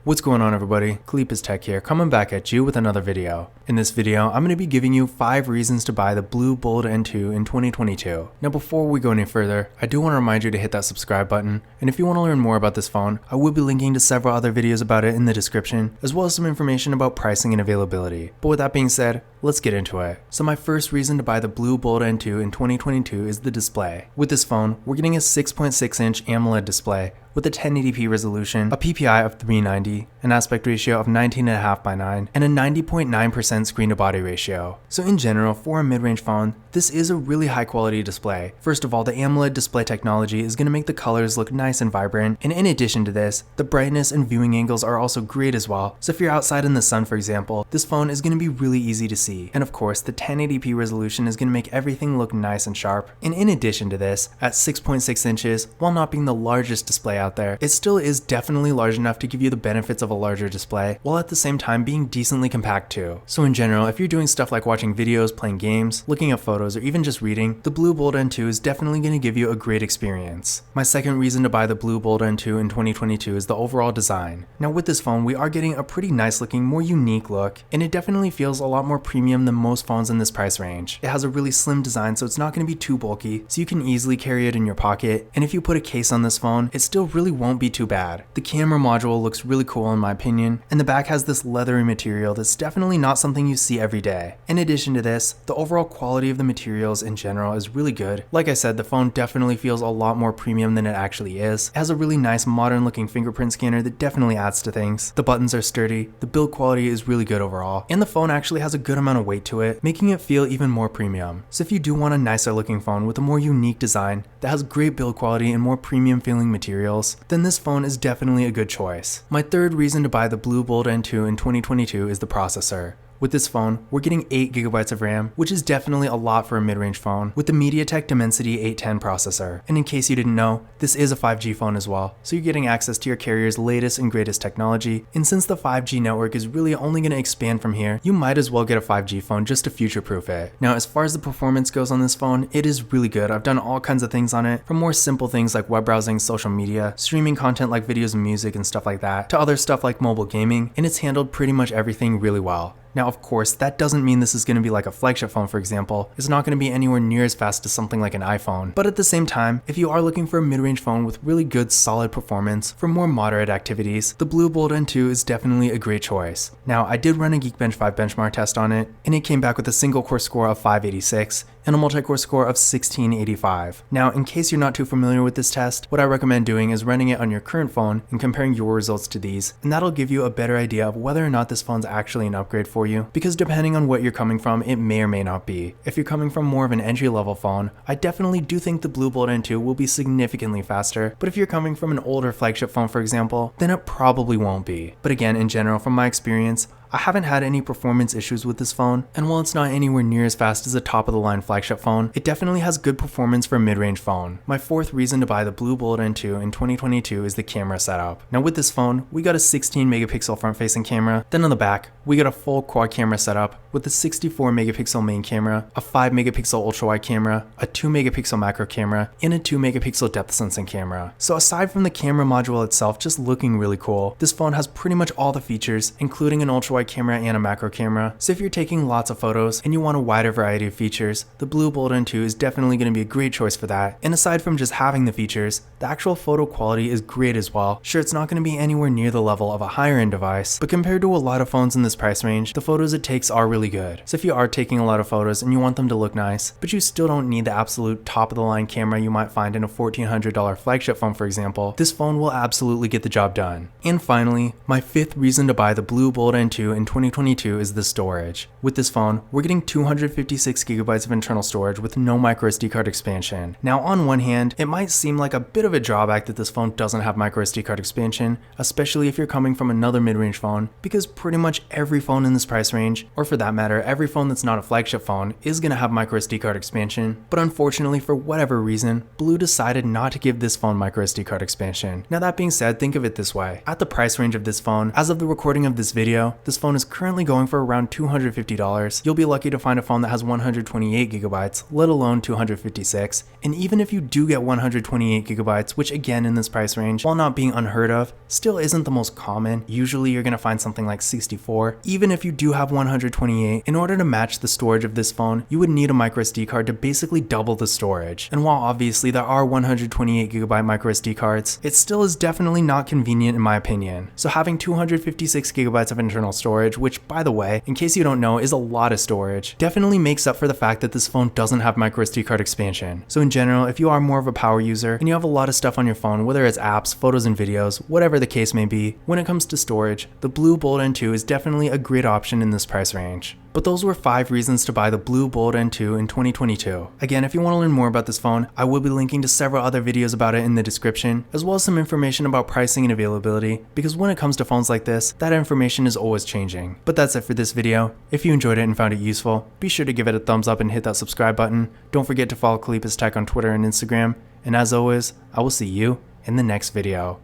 What's going on, everybody? Kaleepus Tech here, coming back at you with another video. In this video, I'm going to be giving you 5 reasons to buy the BLU Bold N2 in 2022. Now before we go any further, I do want to remind you to hit that subscribe button, and if you want to learn more about this phone, I will be linking to several other videos about it in the description, as well as some information about pricing and availability. But with that being said, let's get into it. So my first reason to buy the BLU Bold N2 in 2022 is the display. With this phone, we're getting a 6.6-inch AMOLED display with a 1080p resolution, a PPI of 390, an aspect ratio of 19.5:9, and a 90.9% screen to body ratio. So in general, for a mid-range phone, this is a really high quality display. First of all, the AMOLED display technology is going to make the colors look nice and vibrant, and in addition to this, the brightness and viewing angles are also great as well. So if you're outside in the sun, for example, this phone is going to be really easy to see. And of course, the 1080p resolution is going to make everything look nice and sharp. And in addition to this, at 6.6 inches, while not being the largest display out there, it still is definitely large enough to give you the benefits of a larger display, while at the same time being decently compact too. So in general, if you're doing stuff like watching videos, playing games, looking at photos, or even just reading, the BLU Bold N2 is definitely going to give you a great experience. My second reason to buy the BLU Bold N2 in 2022 is the overall design. Now with this phone, we are getting a pretty nice looking, more unique look, and it definitely feels a lot more premium than most phones in this price range. It has a really slim design, so it's not going to be too bulky, so you can easily carry it in your pocket, and if you put a case on this phone, it still really won't be too bad. The camera module looks really cool in my opinion, and the back has this leathery material that's definitely not something you see every day. In addition to this, the overall quality of the materials in general is really good. Like I said, the phone definitely feels a lot more premium than it actually is. It has a really nice modern looking fingerprint scanner that definitely adds to things. The buttons are sturdy, the build quality is really good overall, and the phone actually has a good amount of weight to it, making it feel even more premium. So if you do want a nicer looking phone with a more unique design that has great build quality and more premium feeling materials, then this phone is definitely a good choice. My third reason to buy the BLU Bold N2 in 2022 is the processor. With this phone, we're getting 8GB of RAM, which is definitely a lot for a mid-range phone, with the MediaTek Dimensity 810 processor. And in case you didn't know, this is a 5G phone as well, so you're getting access to your carrier's latest and greatest technology, and since the 5G network is really only going to expand from here, you might as well get a 5G phone just to future-proof it. Now, as far as the performance goes on this phone, it is really good. I've done all kinds of things on it, from more simple things like web browsing, social media, streaming content like videos and music and stuff like that, to other stuff like mobile gaming, and it's handled pretty much everything really well. Now, of course, that doesn't mean this is going to be like a flagship phone, for example. It's not going to be anywhere near as fast as something like an iPhone. But at the same time, if you are looking for a mid-range phone with really good, solid performance for more moderate activities, the BLU Bold N2 is definitely a great choice. Now, I did run a Geekbench 5 benchmark test on it, and it came back with a single core score of 586 and a multi-core score of 1685. Now, in case you're not too familiar with this test, what I recommend doing is running it on your current phone and comparing your results to these, and that'll give you a better idea of whether or not this phone's actually an upgrade for you, because depending on what you're coming from, it may or may not be. If you're coming from more of an entry-level phone, I definitely do think the BLU Bold N2 will be significantly faster, but if you're coming from an older flagship phone, for example, then it probably won't be. But again, in general, from my experience, I haven't had any performance issues with this phone, and while it's not anywhere near as fast as a top-of-the-line flagship phone, it definitely has good performance for a mid-range phone. My fourth reason to buy the BLU Bold N2 in 2022 is the camera setup. Now with this phone, we got a 16-megapixel front-facing camera, then on the back, we got a full quad camera setup with a 64-megapixel main camera, a 5-megapixel ultra-wide camera, a 2-megapixel macro camera, and a 2-megapixel depth sensing camera. So aside from the camera module itself just looking really cool, this phone has pretty much all the features, including an ultra-wide camera and a macro camera. So if you're taking lots of photos and you want a wider variety of features, the BLU Bold N2 is definitely going to be a great choice for that. And aside from just having the features, the actual photo quality is great as well. Sure, it's not going to be anywhere near the level of a higher end device, but compared to a lot of phones in this price range, the photos it takes are really good. So if you are taking a lot of photos and you want them to look nice, but you still don't need the absolute top of the line camera you might find in a $1,400 flagship phone, for example, this phone will absolutely get the job done. And finally, my fifth reason to buy the BLU Bold N2 in 2022 is the storage. With this phone, we're getting 256GB of internal storage with no microSD card expansion. Now on one hand, it might seem like a bit of a drawback that this phone doesn't have microSD card expansion, especially if you're coming from another mid-range phone, because pretty much every phone in this price range, or for that matter, every phone that's not a flagship phone, is going to have microSD card expansion. But unfortunately, for whatever reason, BLU decided not to give this phone microSD card expansion. Now that being said, think of it this way. At the price range of this phone, as of the recording of this video, this phone is currently going for around $250. You'll be lucky to find a phone that has 128GB, let alone 256. And even if you do get 128GB, which again in this price range, while not being unheard of, still isn't the most common. Usually you're gonna find something like 64. Even if you do have 128, in order to match the storage of this phone, you would need a microSD card to basically double the storage. And while obviously there are 128GB microSD cards, it still is definitely not convenient in my opinion. So having 256GB of internal storage, which by the way, in case you don't know, is a lot of storage, definitely makes up for the fact that this phone doesn't have microSD card expansion. So in general, if you are more of a power user and you have a lot of stuff on your phone, whether it's apps, photos and videos, whatever the case may be, when it comes to storage, the BLU Bold N2 is definitely a great option in this price range. But those were 5 reasons to buy the BLU Bold N2 in 2022. Again, if you want to learn more about this phone, I will be linking to several other videos about it in the description, as well as some information about pricing and availability, because when it comes to phones like this, that information is always changing. But that's it for this video. If you enjoyed it and found it useful, be sure to give it a thumbs up and hit that subscribe button. Don't forget to follow Kalipis Tech on Twitter and Instagram. And as always, I will see you in the next video.